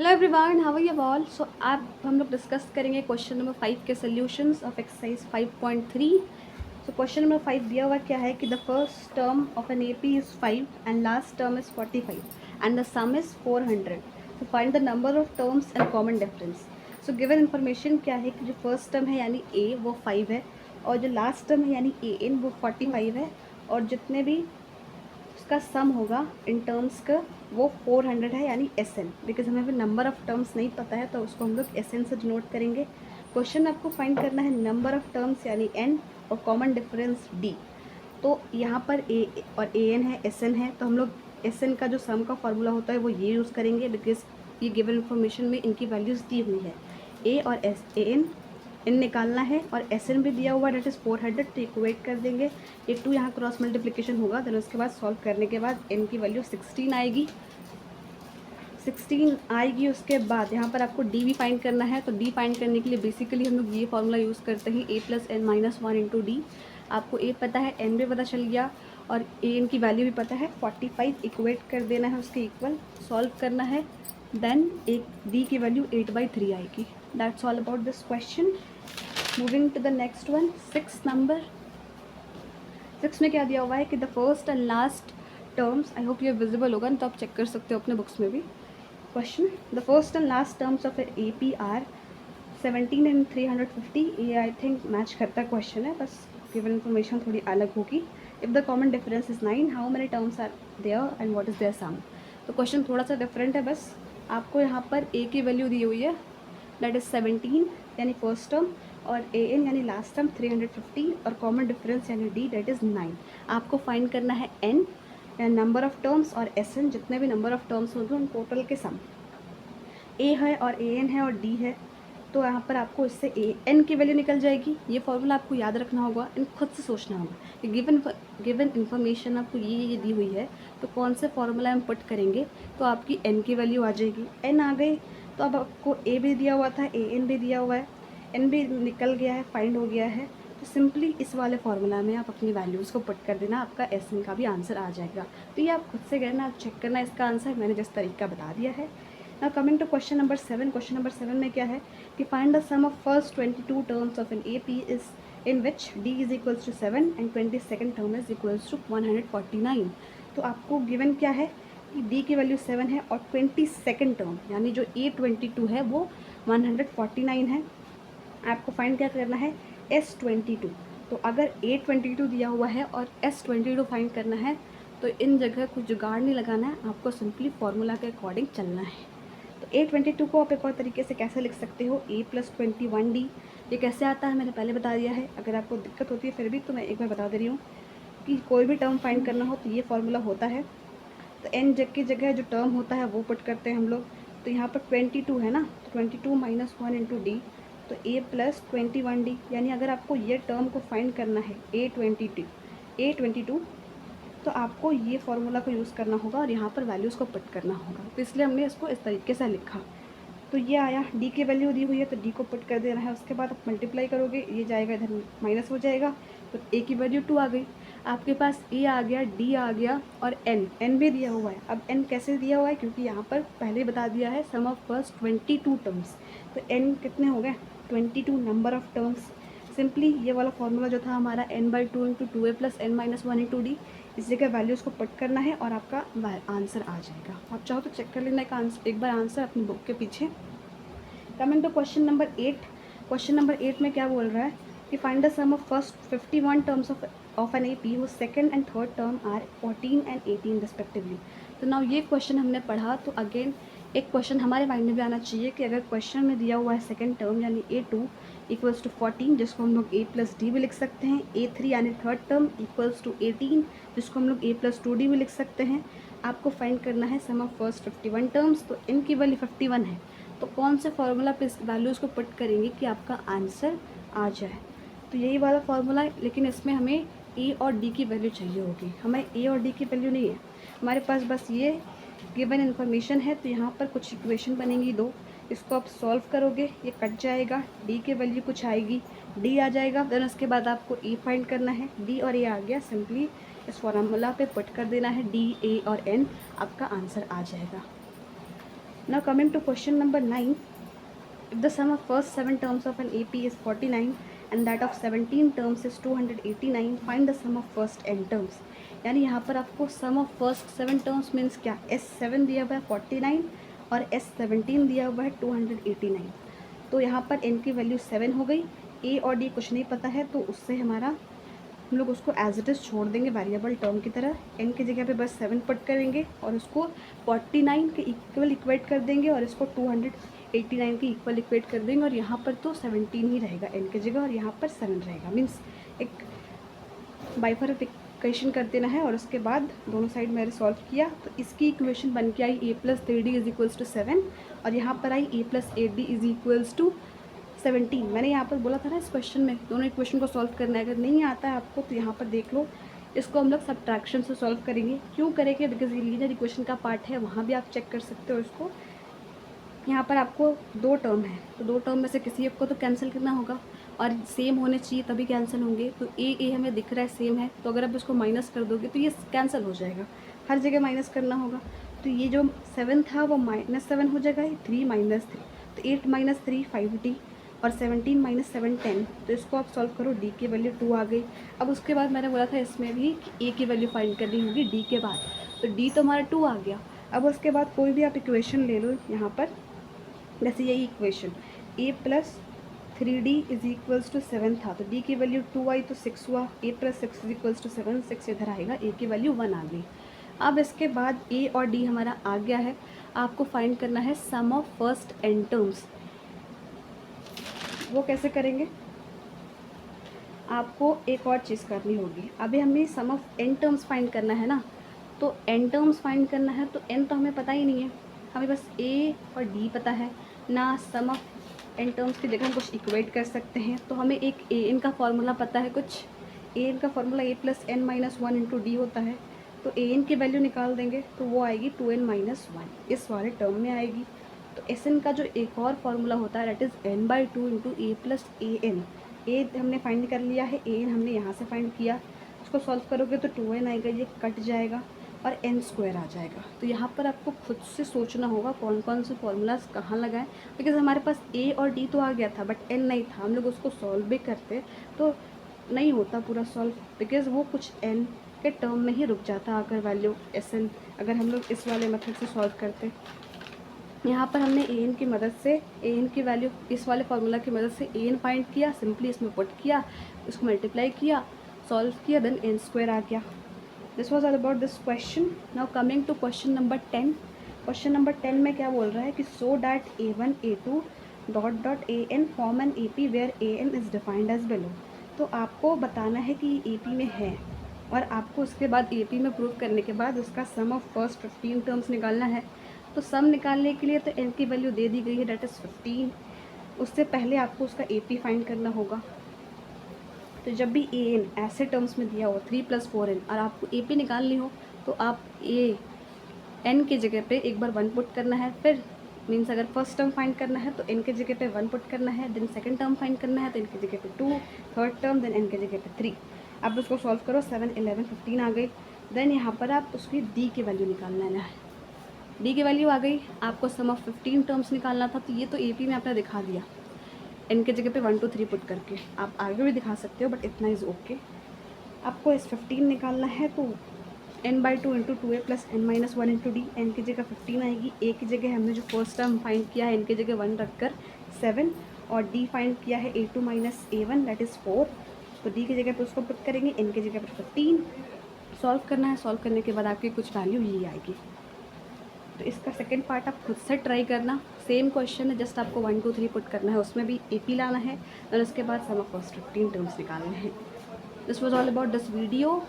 Hello everyone, how are you all. So आप हम लोग डिस्कस करेंगे क्वेश्चन नंबर 5 के solutions of exercise 5.3। So question number 5 दिया हुआ क्या है कि the first term of an AP is 5 and last term is 45 and the sum is 400। So find the number of terms and common difference. So given information क्या है कि जो first term है यानी ए वो 5 है, और जो लास्ट टर्म है यानी ए एन वो 45 है, और जितने भी उसका सम होगा इन टर्म्स का वो 400 है यानी एस एन। बिकॉज हमें अभी नंबर ऑफ़ टर्म्स नहीं पता है तो उसको हम लोग एस एन से डिनोट करेंगे। क्वेश्चन आपको फाइंड करना है नंबर ऑफ़ टर्म्स यानी एन और कॉमन डिफरेंस डी। तो यहाँ पर ए और ए एन है, एस एन है, तो हम लोग एस एन का जो सम का फार्मूला होता है वो ये यूज़ करेंगे बिकॉज ये गिवन इन्फॉर्मेशन में इनकी वैल्यूज़ दी हुई है। ए और एस ए एन निकालना है और एस एन भी दिया हुआ डेट इज़ 400, तो इक्वेट कर देंगे। ये 2 यहाँ क्रॉस मल्टीप्लिकेशन होगा, देन उसके बाद सॉल्व करने के बाद एन की वैल्यू 16 आएगी। 16 आएगी, उसके बाद यहाँ पर आपको डी भी फाइंड करना है। तो डी फाइंड करने के लिए बेसिकली हम लोग ये फॉर्मूला यूज़ करते हैं a plus n minus 1 into d. आपको ए पता है, एन भी पता चल गया और ए एन की वैल्यू भी पता है। 45 इक्वेट कर देना है उसके इक्वल, सॉल्व करना है, देन एक डी की वैल्यू 8/3 आएगी। That's all about this question. Moving to the next one, 6 number. 6 में क्या दिया हुआ है कि the first and last terms, I hope ये विजिबल होगा, तो आप चेक कर सकते हो अपने बुक्स में भी। Question, the first and last terms of A P are 17 and 350। ये आई थिंक मैच करता क्वेश्चन है, बस गिवन इन्फॉर्मेशन थोड़ी अलग होगी। If the common difference is 9, how many terms are there and what is their sum. तो question थोड़ा सा डिफरेंट है, बस आपको यहाँ पर ए की वैल्यू दी हुई है दैट इज़ 17 यानी फर्स्ट टर्म, और ए एन यानी लास्ट टर्म 350, और कॉमन डिफरेंस यानी डी दैट इज़ 9। आपको फाइंड करना है एन नंबर ऑफ़ टर्म्स और एस एन जितने भी नंबर ऑफ़ टर्म्स होंगे उन टोटल के सम। ए है और ए एन है और डी है, तो यहाँ पर आपको इससे ए एन की वैल्यू निकल जाएगी। ये फॉर्मूला आपको याद रखना होगा, इन खुद से सोचना होगा कि गिवन इन्फॉर्मेशन आपको ये दी हुई है, तो कौन से फॉर्मूला हम पुट करेंगे तो आपकी एन की वैल्यू आ जाएगी। एन आ गई तो अब आपको ए भी दिया हुआ था, ए एन भी दिया हुआ है, एन भी निकल गया है, फाइंड हो गया है, तो सिंपली इस वाले फार्मूला में आप अपनी वैल्यूज़ को पुट कर देना, आपका एस एन का भी आंसर आ जाएगा। तो ये आप खुद से करना, आप चेक करना इसका आंसर, मैंने जिस तरीका बता दिया है। Now coming to question number 7। Question number 7 में क्या है कि find the sum of first 22 terms of an A P is in which D is equals to 7 and 22nd term is equals to 149। तो आपको गिवन क्या है कि D की वैल्यू 7 है और 22nd टर्म यानी जो A22 है वो 149 है। आपको फाइंड क्या करना है, S22। तो अगर A22 दिया हुआ है और S22 फाइंड करना है तो इन जगह कुछ जुगाड़ नहीं लगाना है, आपको सिंपली फार्मूला के अकॉर्डिंग चलना है। तो A22 को आप एक और तरीके से कैसे लिख सकते हो, A + 21D। ये कैसे आता है मैंने पहले बता दिया है, अगर आपको दिक्कत होती है फिर भी तो मैं एक बार बता दे रही हूँ कि कोई भी टर्म फाइंड करना हो तो ये फार्मूला होता है। तो एन जग की जगह जो टर्म होता है वो पुट करते हैं हम लोग। तो यहाँ पर 22 है ना, तो 22 - 1 इंटू डी, तो A + 21D। यानी अगर आपको ये टर्म को फाइंड करना है A22 तो आपको ये फार्मूला को यूज़ करना होगा और यहाँ पर वैल्यूज़ को पुट करना होगा। तो इसलिए हमने इसको इस तरीके से लिखा। तो ये आया, डी की वैल्यू दी हुई है तो डी को पुट कर देना है, उसके बाद आप मल्टीप्लाई करोगे, ये जाएगा इधर माइनस हो जाएगा, तो ए की वैल्यू 2 आ गई। आपके पास ए आ गया, डी आ गया और एन भी दिया हुआ है। अब एन कैसे दिया हुआ है, क्योंकि यहाँ पर पहले ही बता दिया है सम ऑफ फर्स्ट 22 टर्म्स, तो एन कितने हो गए 22 नंबर ऑफ टर्म्स। सिंपली ये वाला फार्मूला जो था हमारा n/2 into 2a + n - 1 into D, इस जगह वैल्यूज़ को पुट करना है और आपका आंसर आ जाएगा। आप चाहो तो चेक कर लेना एक बार आंसर अपनी बुक के पीछे। Coming to question number 8। Question number 8 में क्या बोल रहा है कि find the sum of first 51 terms of an A P whose second and third term are 14 and 18 respectively. तो नाउ ये क्वेश्चन हमने पढ़ा, तो अगेन एक क्वेश्चन हमारे माइंड में भी आना चाहिए कि अगर क्वेश्चन में दिया हुआ है सेकेंड टर्म यानी A2 इक्वल्स टू 14, जिसको हम लोग A + D भी लिख सकते हैं, A3 यानी थर्ड टर्म इक्वल्स टू 18, जिसको हम लोग A + 2D भी लिख सकते हैं। आपको फाइंड करना है सम ऑफ फर्स्ट 51 टर्म्स, तो इनकी वैल्यू 51 है, तो कौन से फार्मूला पे इस वैल्यूज़ को पुट करेंगे कि आपका आंसर आ जाए। तो यही वाला फार्मूला है, लेकिन इसमें हमें ए और डी की वैल्यू चाहिए होगी। हमें ए और डी की वैल्यू नहीं है हमारे पास, बस ये गिवन इन्फॉर्मेशन है। तो यहाँ पर कुछ इक्वेशन बनेंगी दो, इसको आप सॉल्व करोगे, ये कट जाएगा, डी की वैल्यू कुछ आएगी, डी आ जाएगा, देन उसके बाद आपको ए फाइंड करना है, डी और ए आ गया, सिंपली इस फार्मूला पे पुट कर देना है, डी ए और एन, आपका आंसर आ जाएगा। Now coming to question number 9, if the sum of first 7 terms of an AP is 49 and that of 17 terms is 289, find the sum of first n terms. यानी यहाँ पर आपको sum of first 7 terms means क्या, S7 दिया हुआ है 49 और S17 दिया हुआ है 289. तो यहाँ पर n की वैल्यू 7 हो गई. A और D कुछ नहीं पता है, तो उससे हमारा हम लोग उसको एज इट इज़ छोड़ देंगे वेरिएबल टर्म की तरह. n की जगह पे बस 7 पुट करेंगे और उसको 49 के इक्वल इक्वेट कर देंगे और इसको 289 के इक्वल इक्वेट कर देंगे. और यहाँ पर तो 17 ही रहेगा n की जगह और यहाँ पर 7 रहेगा. मीन्स एक बाइफरफिकेशन कर देना है और उसके बाद दोनों साइड मैंने सॉल्व किया तो इसकी इक्वेशन बन के आई a+3d इज इक्वल्स टू 7 और यहाँ पर आई a+8d इज इक्वल्स टू 17. मैंने यहाँ पर बोला था ना इस क्वेश्चन में दोनों इक्वेशन को सॉल्व करना है. अगर नहीं आता है आपको तो यहाँ पर देख लो, इसको हम लोग सब्ट्रैक्शन से सॉल्व करेंगे. क्यों करेंगे, बिकॉज ये लीनियर इक्वेशन का पार्ट है, वहाँ भी आप चेक कर सकते हो इसको. यहाँ पर आपको 2 टर्म है तो 2 टर्म में से किसी एक को तो कैंसिल करना होगा और सेम होने चाहिए तभी कैंसिल होंगे. तो ए हमें दिख रहा है सेम है, तो अगर आप इसको माइनस कर दोगे तो ये कैंसिल हो जाएगा. हर जगह माइनस करना होगा. तो ये जो 7 था वो -7 हो जाएगा. 3 -3 तो 8 - 3 5d और 17 - 7 10. तो इसको आप सॉल्व करो, d की वैल्यू 2 आ गई. अब उसके बाद मैंने बोला था इसमें भी कि a की वैल्यू फाइंड करनी होगी d के बाद. तो d तो हमारा 2 आ गया. अब उसके बाद कोई भी आप इक्वेशन ले लो यहाँ पर, जैसे यही equation a+3d is equals to 7 था तो d की वैल्यू 2 आई तो 6 हुआ. a+6 इज इक्वल्स टू 7, 6 इधर आएगा, a की वैल्यू 1 आ गई. अब इसके बाद a और d हमारा आ गया है. आपको फाइंड करना है सम ऑफ फर्स्ट n टर्म्स. वो कैसे करेंगे, आपको एक और चीज़ करनी होगी. अभी हमें सम ऑफ n टर्म्स फाइंड करना है ना, तो n टर्म्स फाइंड करना है तो n तो हमें पता ही नहीं है, हमें बस a और d पता है ना. सम ऑफ n टर्म्स की जगह हम कुछ इक्वेट कर सकते हैं. तो हमें एक an का फार्मूला पता है, कुछ an का फार्मूला a+n - 1 इंटू डी होता है. तो an की वैल्यू निकाल देंगे तो वो आएगी 2n - 1 इस वाले टर्म में आएगी. तो Sn का जो एक और फार्मूला होता है that is n/2 into a+an. a हमने फाइंड कर लिया है, an हमने यहाँ से फाइंड किया. उसको सॉल्व करोगे तो 2n आएगा, ये कट जाएगा और n² आ जाएगा. तो यहाँ पर आपको खुद से सोचना होगा कौन कौन से फार्मूलाज कहाँ लगाएं, बिकॉज हमारे पास a और d तो आ गया था बट n नहीं था. हम लोग उसको सॉल्व भी करते तो नहीं होता पूरा सॉल्व, बिकॉज वो कुछ n के टर्म में ही रुक जाता अगर वैल्यू Sn अगर हम लोग इस वाले मेथड से सॉल्व करते. यहाँ पर हमने an की मदद से an की वैल्यू इस वाले फार्मूला की मदद से an फाइंड किया, सिंपली इसमें पुट किया, उसको मल्टीप्लाई किया, सॉल्व किया, देन n² आ गया. This was all about this question. Now coming to question number 10. Question number 10 में क्या बोल रहा है कि so that a1 a2 dot an form an AP where an is defined as below. तो आपको बताना है कि ये AP में है और आपको उसके बाद AP में प्रूव करने के बाद उसका सम ऑफ फर्स्ट 15 टर्म्स निकालना है. तो सम निकालने के लिए तो n की वैल्यू दे दी गई है डेट इज़ 15. उससे पहले आपको उसका AP फाइंड करना होगा. तो जब भी an ऐसे टर्म्स में दिया हो 3 + 4n और आपको AP निकालनी हो तो आप n की जगह पे एक बार 1 पुट करना है. फिर मीन्स अगर फर्स्ट टर्म फाइंड करना है तो n की जगह पे 1 पुट करना है. देन सेकंड टर्म फाइंड करना है तो n की जगह पे 2, थर्ड टर्म देन n की जगह पे 3. अब उसको सॉल्व करो, 7 11 15 आ गई. देन यहाँ पर आप उसकी d की वैल्यू निकालना है. d की वैल्यू आ गई, आपको सम ऑफ 15 टर्म्स निकालना था. तो ये तो AP में आपने दिखा दिया n के जगह पे 1 2 3 पुट करके. आप आगे भी दिखा सकते हो बट इतना इज़ ओके. आपको इस 15 निकालना है तो n/2 into 2a + n - 1 into D. n की जगह 15 आएगी, a की जगह हमने जो फर्स्ट टर्म फाइंड किया है n की जगह 1 रख कर 7 और d फाइंड किया है a2 - a1 दैट इज़ 4. तो d की जगह पे उसको पुट करेंगे, n की जगह पर 15 सॉल्व करना है. सॉल्व करने के बाद आपकी कुछ वैल्यू ये आएगी. तो इसका सेकंड पार्ट आप खुद से ट्राई करना. सेम क्वेश्चन है, जस्ट आपको 1 2 3 पुट करना है, उसमें भी AP लाना है और उसके बाद सम ऑफ फर्स्ट 15 टर्म्स निकालने हैं. This was all about this video.